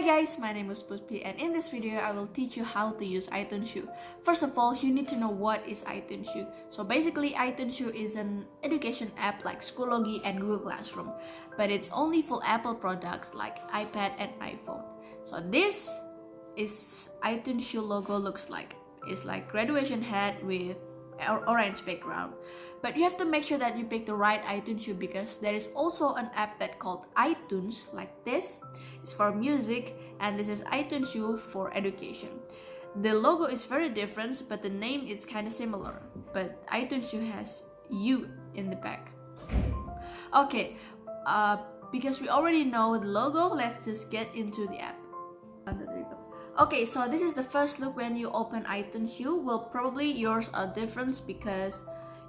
guys, my name is Puspita and in this video I will teach you how to use iTunes U. First of all, you need to know what is iTunes U. So basically iTunes U is an education app like Schoology and Google Classroom, but it's only for Apple products like iPad and iPhone. So this is iTunes U logo looks like. It's like graduation hat with orange background. But you have to make sure that you pick the right iTunes U because there is also an app that called iTunes like this. It's for music and this is iTunes U for education. The logo is very different but the name is kind of similar. But iTunes U has U in the back. Okay, because we already know the logo, let's just get into the app. Okay, so this is the first look when you open iTunes U. Well, probably yours are different because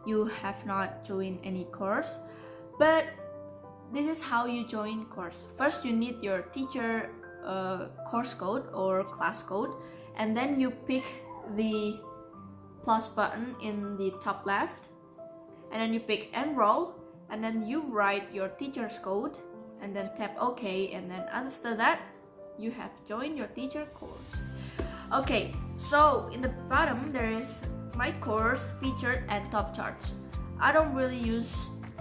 you have not joined any course. But this is how you join course. First, you need your teacher course code or class code, and then you pick the plus button in the top left, and then you pick enroll, and then you write your teacher's code, and then tap OK, and then after that, you have joined your teacher course. Okay, so in the bottom there is my course, featured and top charts. I don't really use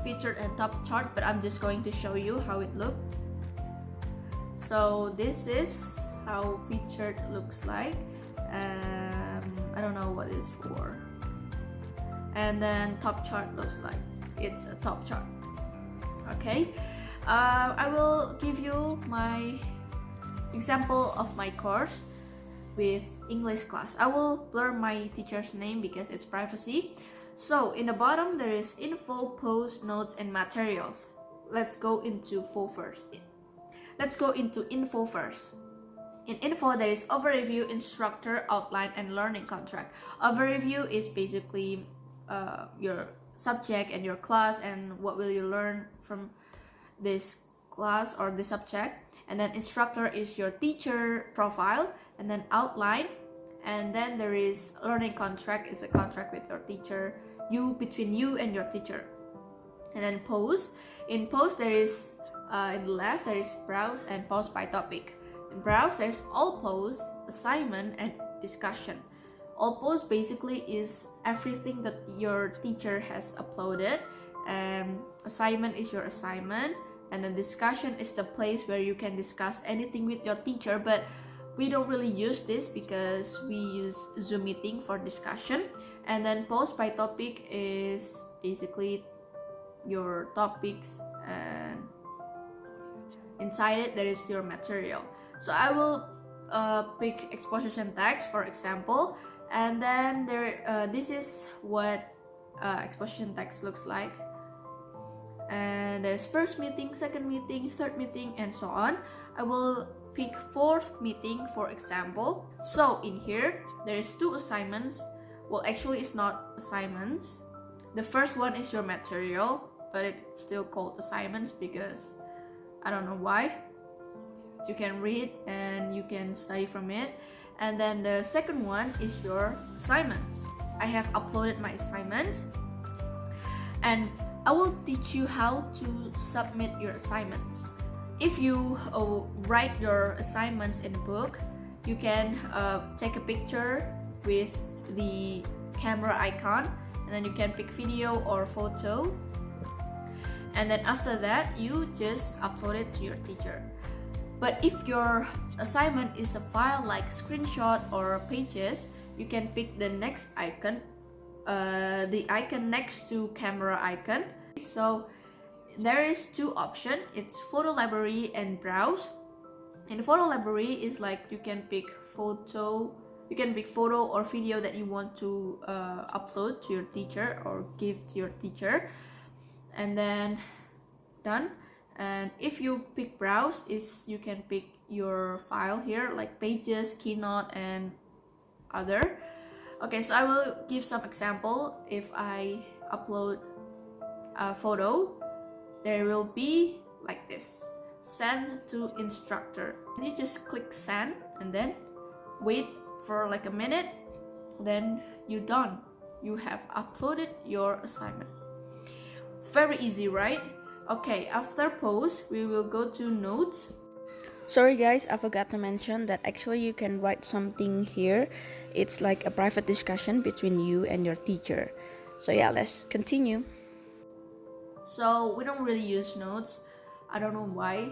featured and top chart, but I'm just going to show you how it looks. So this is how featured looks like. I don't know what it's for. And then top chart looks like. It's a top chart. Okay, I will give you my example of my course with English class. I will blur my teacher's name because it's privacy. So in the bottom there is info, post, notes and materials. Let's go into info first. In info there is overview, instructor, outline and learning contract. Overview is basically your subject and your class and what will you learn from this class or this subject. And then instructor is your teacher profile, and then outline, and then there is learning contract is a contract with your teacher, between you and your teacher. And then post. In post there is in the left there is browse and post by topic. In browse there's all posts, assignment and discussion. All posts basically is everything that your teacher has uploaded, and assignment is your assignment. And then discussion is the place where you can discuss anything with your teacher, but we don't really use this because we use Zoom meeting for discussion. And then post by topic is basically your topics, and inside it there is your material. So I will pick exposition text for example, and then this is what exposition text looks like. And there's first meeting, second meeting, third meeting and so on. I will pick fourth meeting for example. So in here there is two assignments. Well, actually it's not assignments. The first one is your material, but it's still called assignments because I don't know why. You can read and you can study from it. And then the second one is your assignments. I have uploaded my assignments, and I will teach you how to submit your assignments. If you write your assignments in a book, you can take a picture with the camera icon, and then you can pick video or photo, and then after that you just upload it to your teacher. But if your assignment is a file like screenshot or pages, you can pick the next icon, the icon next to camera icon. So there is two options. It's photo library and browse. In photo library is like you can pick photo or video that you want to upload to your teacher or give to your teacher, and then done. And if you pick browse is you can pick your file here like pages, keynote and other. Okay, so I will give some example. If I upload a photo, there will be like this: send to instructor. You just click send and then wait for like a minute, then you're done. You have uploaded your assignment. Very easy, right? Okay, after post we will go to notes. Sorry guys, I forgot to mention that actually you can write something here. It's like a private discussion between you and your teacher. So yeah, let's continue. So we don't really use notes. I don't know why,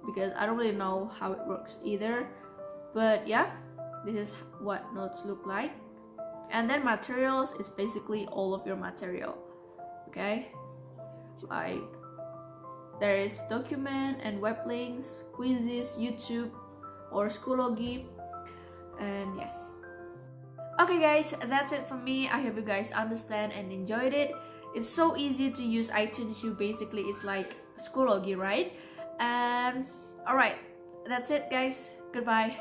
because I don't really know how it works either. But yeah, this is what notes look like. And then materials is basically all of your material. Okay, like there is document and web links, quizzes, YouTube, or Schoology, and yes. Okay guys, that's it from me. I hope you guys understand and enjoyed it. It's so easy to use iTunes U. Basically, it's like Schoology, right? And alright, that's it guys. Goodbye.